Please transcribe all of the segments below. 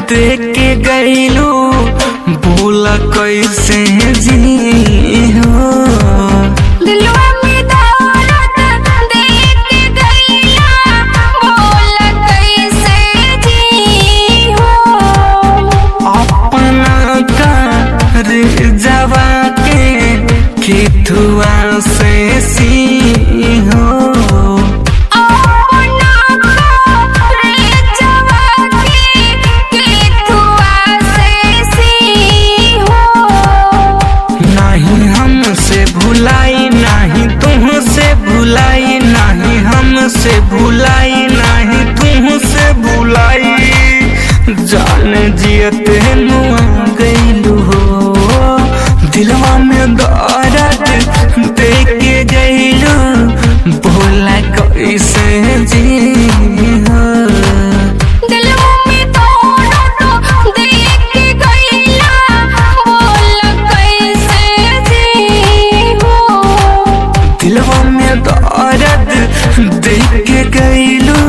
देख के गईलू बोला कैसे जी हो। दिलवा में दौलत देख के गईला बोला कैसे जी हो। अपना कर जवा के किथुआ से सी हो। भुलाई नहीं तुमसे भुलाई नहीं हमसे भुलाई नहीं तुमसे भुलाई जान जियते नुआ गईलू हो। दिलवा में दर्द देख के गईलू बोला कैसे जी हो। दिलवा में दर्द देख के गईलू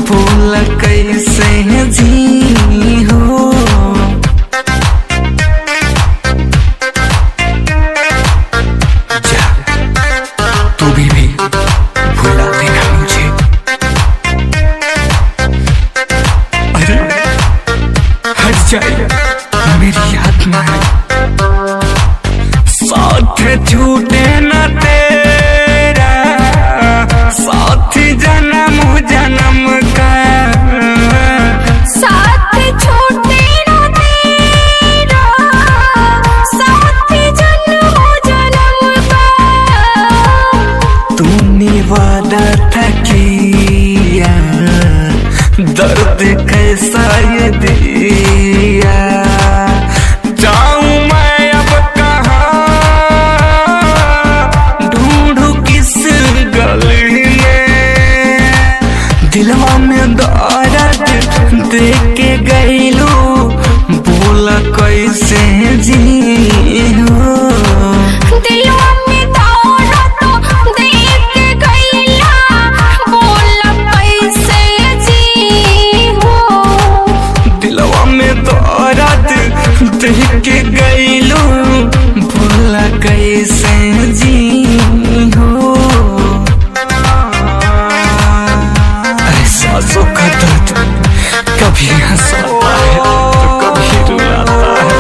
बोला कैसे जी हो। जा तू भी भुला देना मुझे। अरे हट जाए मेरी याद में साथ छूटे न तेरा साथी जन्म जन्म का साथ छूटे न तेरा साथी जन्म जन्म का। तूने वादा था किया दर्द कैसा ये दिया। जाऊं मैं अब कहाँ ढूंढूं किस गली में। दिलवा में दर्द देख के गईलू बोला कैसे जी हो। दिलवा में दौलत देख के गईला बोला कैसे जी हो। दिलवा में दर्द देख के गईलू बोला कैसे जी हो। एहसासों का दर्द कभी हंसाता है तो कभी रुलाता है।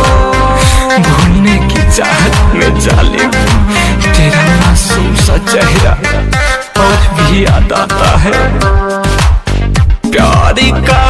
भूलने की चाहत में जालिम तेरा मासूम सा चेहरा और भी याद आता है। प्यारी का